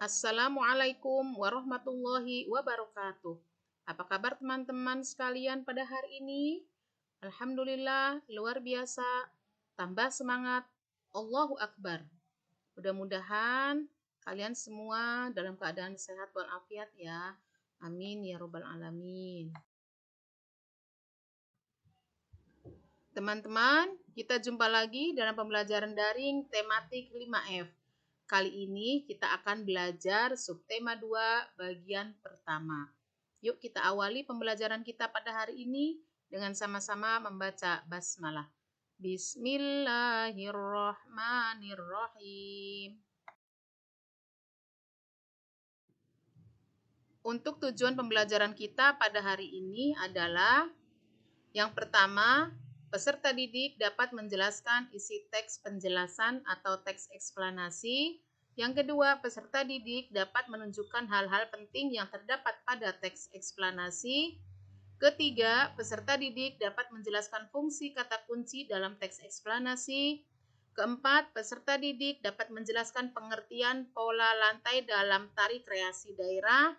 Assalamualaikum warahmatullahi wabarakatuh. Apa kabar teman-teman sekalian pada hari ini? Alhamdulillah, luar biasa. Tambah semangat. Allahu Akbar. Mudah-mudahan kalian semua dalam keadaan sehat walafiat ya. Amin ya robbal alamin. Teman-teman, kita jumpa lagi dalam pembelajaran daring tematik 5F. Kali ini kita akan belajar subtema 2 bagian pertama. Yuk kita awali pembelajaran kita pada hari ini dengan sama-sama membaca basmalah. Bismillahirrahmanirrahim. Untuk tujuan pembelajaran kita pada hari ini adalah yang pertama, peserta didik dapat menjelaskan isi teks penjelasan atau teks eksplanasi. Yang kedua, peserta didik dapat menunjukkan hal-hal penting yang terdapat pada teks eksplanasi. Ketiga, peserta didik dapat menjelaskan fungsi kata kunci dalam teks eksplanasi. Keempat, peserta didik dapat menjelaskan pengertian pola lantai dalam tari kreasi daerah.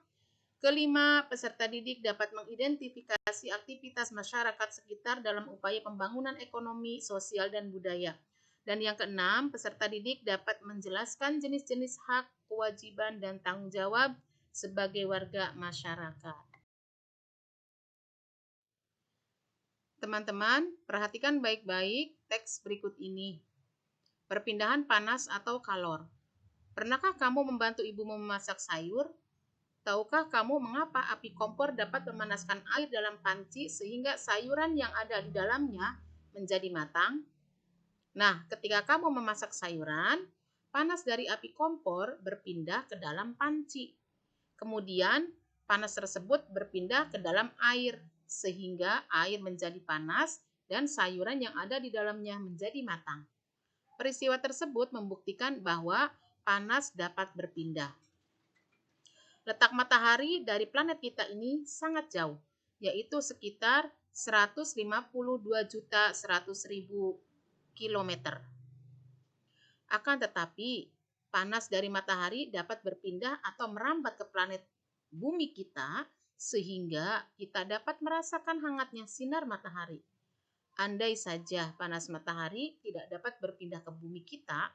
Kelima, peserta didik dapat mengidentifikasi aktivitas masyarakat sekitar dalam upaya pembangunan ekonomi, sosial, dan budaya. Dan yang keenam, peserta didik dapat menjelaskan jenis-jenis hak, kewajiban, dan tanggung jawab sebagai warga masyarakat. Teman-teman, perhatikan baik-baik teks berikut ini. Perpindahan panas atau kalor. Pernahkah kamu membantu ibumu memasak sayur? Tahukah kamu mengapa api kompor dapat memanaskan air dalam panci sehingga sayuran yang ada di dalamnya menjadi matang? Nah, ketika kamu memasak sayuran, panas dari api kompor berpindah ke dalam panci. Kemudian, panas tersebut berpindah ke dalam air sehingga air menjadi panas dan sayuran yang ada di dalamnya menjadi matang. Peristiwa tersebut membuktikan bahwa panas dapat berpindah. Letak matahari dari planet kita ini sangat jauh, yaitu sekitar 152.100.000 km. Akan tetapi, panas dari matahari dapat berpindah atau merambat ke planet bumi kita sehingga kita dapat merasakan hangatnya sinar matahari. Andai saja panas matahari tidak dapat berpindah ke bumi kita,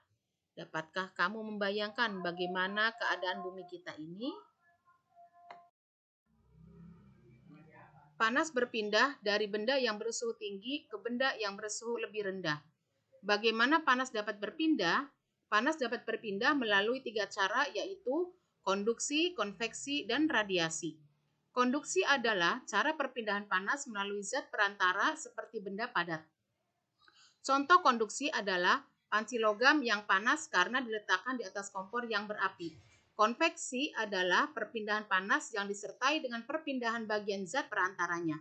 dapatkah kamu membayangkan bagaimana keadaan bumi kita ini? Panas berpindah dari benda yang bersuhu tinggi ke benda yang bersuhu lebih rendah. Bagaimana panas dapat berpindah? Panas dapat berpindah melalui 3 cara, yaitu konduksi, konveksi, dan radiasi. Konduksi adalah cara perpindahan panas melalui zat perantara seperti benda padat. Contoh konduksi adalah panci logam yang panas karena diletakkan di atas kompor yang berapi. Konveksi adalah perpindahan panas yang disertai dengan perpindahan bagian zat perantaranya.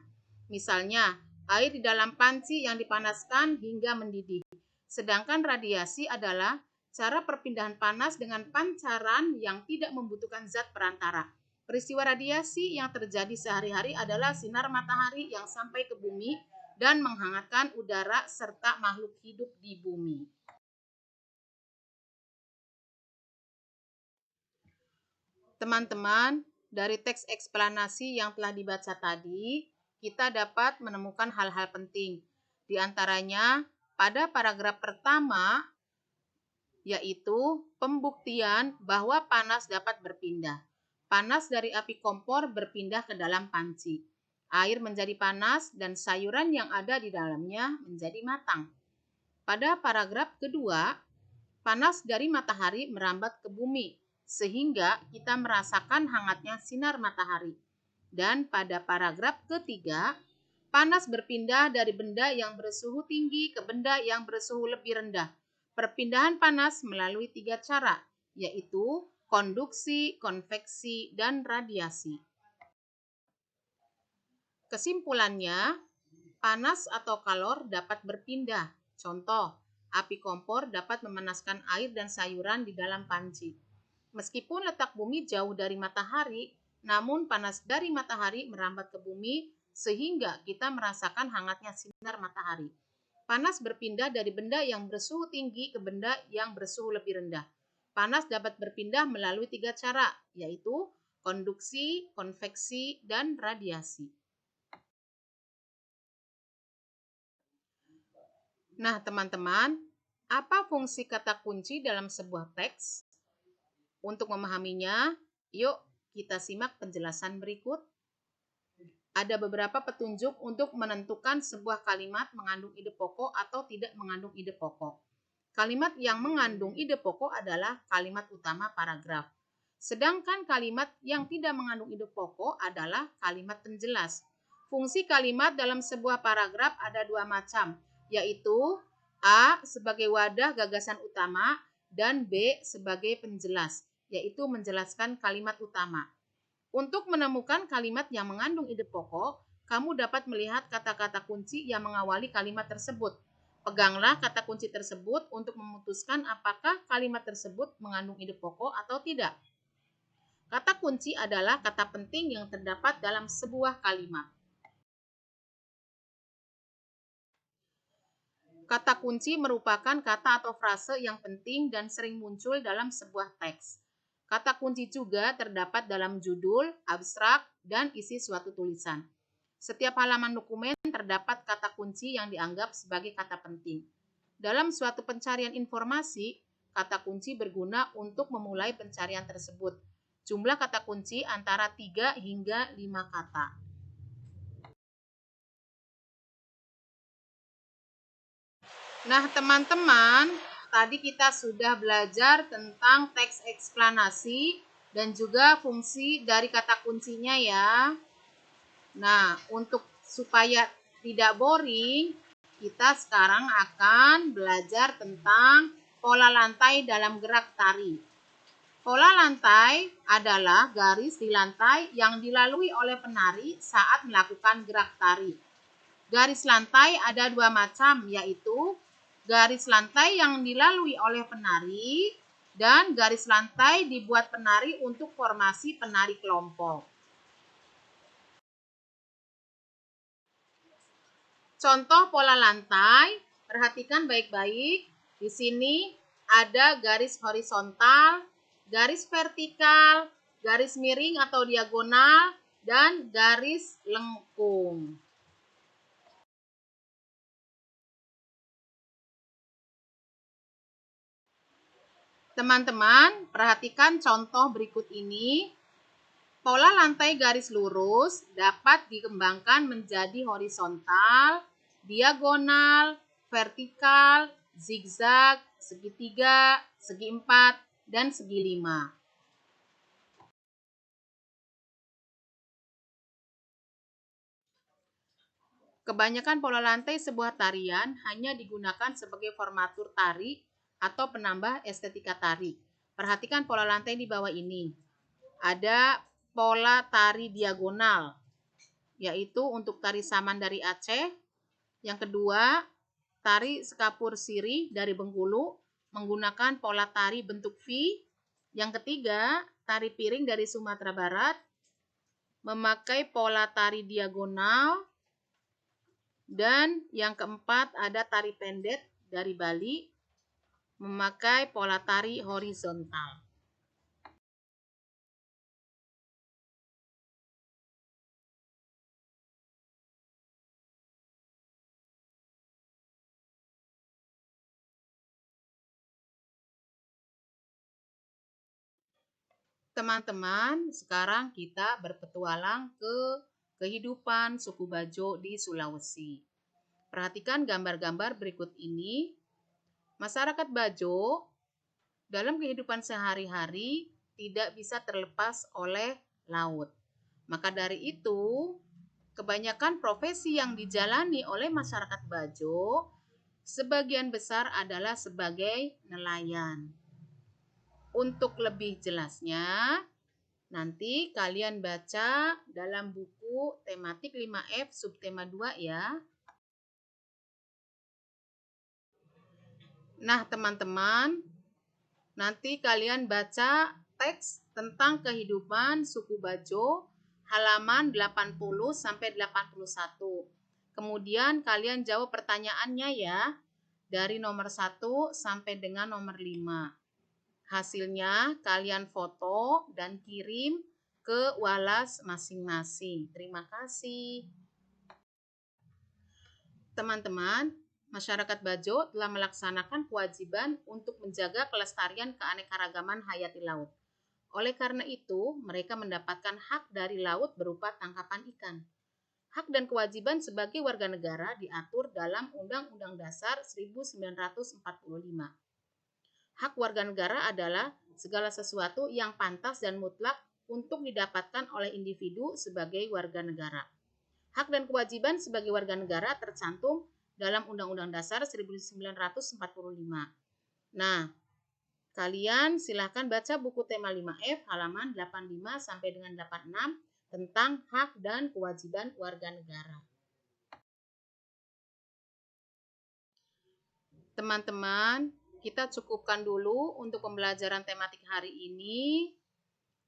Misalnya, air di dalam panci yang dipanaskan hingga mendidih. Sedangkan radiasi adalah cara perpindahan panas dengan pancaran yang tidak membutuhkan zat perantara. Peristiwa radiasi yang terjadi sehari-hari adalah sinar matahari yang sampai ke bumi dan menghangatkan udara serta makhluk hidup di bumi. Teman-teman, dari teks eksplanasi yang telah dibaca tadi, kita dapat menemukan hal-hal penting. Di antaranya, pada paragraf pertama, yaitu pembuktian bahwa panas dapat berpindah. Panas dari api kompor berpindah ke dalam panci. Air menjadi panas dan sayuran yang ada di dalamnya menjadi matang. Pada paragraf kedua, panas dari matahari merambat ke bumi, sehingga kita merasakan hangatnya sinar matahari. Dan pada paragraf ketiga, panas berpindah dari benda yang bersuhu tinggi ke benda yang bersuhu lebih rendah. Perpindahan panas melalui 3 cara, yaitu konduksi, konveksi, dan radiasi. Kesimpulannya, panas atau kalor dapat berpindah. Contoh, api kompor dapat memanaskan air dan sayuran di dalam panci. Meskipun letak bumi jauh dari matahari, namun panas dari matahari merambat ke bumi sehingga kita merasakan hangatnya sinar matahari. Panas berpindah dari benda yang bersuhu tinggi ke benda yang bersuhu lebih rendah. Panas dapat berpindah melalui 3 cara, yaitu konduksi, konveksi, dan radiasi. Nah, teman-teman, apa fungsi kata kunci dalam sebuah teks? Untuk memahaminya, yuk kita simak penjelasan berikut. Ada beberapa petunjuk untuk menentukan sebuah kalimat mengandung ide pokok atau tidak mengandung ide pokok. Kalimat yang mengandung ide pokok adalah kalimat utama paragraf. Sedangkan kalimat yang tidak mengandung ide pokok adalah kalimat penjelas. Fungsi kalimat dalam sebuah paragraf ada 2 macam, yaitu A sebagai wadah gagasan utama dan B sebagai penjelas, yaitu menjelaskan kalimat utama. Untuk menemukan kalimat yang mengandung ide pokok, kamu dapat melihat kata-kata kunci yang mengawali kalimat tersebut. Peganglah kata kunci tersebut untuk memutuskan apakah kalimat tersebut mengandung ide pokok atau tidak. Kata kunci adalah kata penting yang terdapat dalam sebuah kalimat. Kata kunci merupakan kata atau frase yang penting dan sering muncul dalam sebuah teks. Kata kunci juga terdapat dalam judul, abstrak, dan isi suatu tulisan. Setiap halaman dokumen terdapat kata kunci yang dianggap sebagai kata penting. Dalam suatu pencarian informasi, kata kunci berguna untuk memulai pencarian tersebut. Jumlah kata kunci antara 3 hingga 5 kata. Nah, teman-teman, tadi kita sudah belajar tentang teks eksplanasi dan juga fungsi dari kata kuncinya ya. Nah, untuk supaya tidak boring, kita sekarang akan belajar tentang pola lantai dalam gerak tari. Pola lantai adalah garis di lantai yang dilalui oleh penari saat melakukan gerak tari. Garis lantai ada 2 macam, yaitu garis lantai yang dilalui oleh penari dan garis lantai dibuat penari untuk formasi penari kelompok. Contoh pola lantai, perhatikan baik-baik. Di sini ada garis horizontal, garis vertikal, garis miring atau diagonal, dan garis lengkung. Teman-teman, perhatikan contoh berikut ini. Pola lantai garis lurus dapat dikembangkan menjadi horizontal, diagonal, vertikal, zigzag, segitiga, segi 4, dan segi 5. Kebanyakan pola lantai sebuah tarian hanya digunakan sebagai formatur tari atau penambah estetika tari. Perhatikan pola lantai di bawah ini. Ada pola tari diagonal, yaitu untuk tari saman dari Aceh. Yang kedua, tari sekapur sirih dari Bengkulu menggunakan pola tari bentuk V. Yang ketiga, tari piring dari Sumatera Barat memakai pola tari diagonal. Dan yang keempat, ada tari pendet dari Bali memakai pola tari horizontal. Teman-teman, sekarang kita berpetualang ke kehidupan suku Bajo di Sulawesi. Perhatikan gambar-gambar berikut ini. Masyarakat Bajo dalam kehidupan sehari-hari tidak bisa terlepas oleh laut. Maka dari itu, kebanyakan profesi yang dijalani oleh masyarakat Bajo sebagian besar adalah sebagai nelayan. Untuk lebih jelasnya, nanti kalian baca dalam buku tematik 5F subtema 2 ya. Nah, teman-teman, nanti kalian baca teks tentang kehidupan suku Bajo halaman 80 sampai 81. Kemudian kalian jawab pertanyaannya ya, dari nomor 1 sampai dengan nomor 5. Hasilnya kalian foto dan kirim ke Walas masing-masing. Terima kasih. Teman-teman, masyarakat Bajo telah melaksanakan kewajiban untuk menjaga kelestarian keanekaragaman hayati laut. Oleh karena itu, mereka mendapatkan hak dari laut berupa tangkapan ikan. Hak dan kewajiban sebagai warga negara diatur dalam Undang-Undang Dasar 1945. Hak warga negara adalah segala sesuatu yang pantas dan mutlak untuk didapatkan oleh individu sebagai warga negara. Hak dan kewajiban sebagai warga negara tercantum dalam Undang-Undang Dasar 1945. Nah, kalian silahkan baca buku tema 5F halaman 85 sampai dengan 86 tentang hak dan kewajiban warga negara. Teman-teman, kita cukupkan dulu untuk pembelajaran tematik hari ini.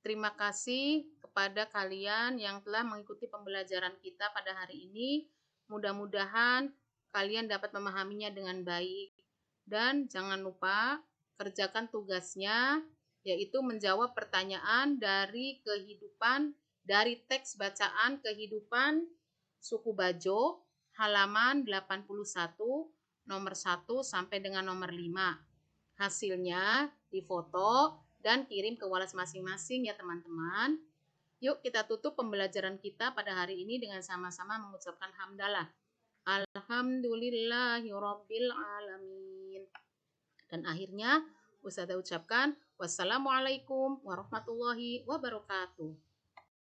Terima kasih kepada kalian yang telah mengikuti pembelajaran kita pada hari ini. Mudah-mudahan kalian dapat memahaminya dengan baik. Dan jangan lupa kerjakan tugasnya, yaitu menjawab pertanyaan dari kehidupan, dari teks bacaan kehidupan suku Bajo, halaman 81, nomor 1 sampai dengan nomor 5. Hasilnya difoto dan kirim ke Walas masing-masing ya teman-teman. Yuk kita tutup pembelajaran kita pada hari ini dengan sama-sama mengucapkan hamdalah. Alhamdulillahirabbil alamin. Dan akhirnya Ustazah ucapkan wassalamualaikum warahmatullahi wabarakatuh.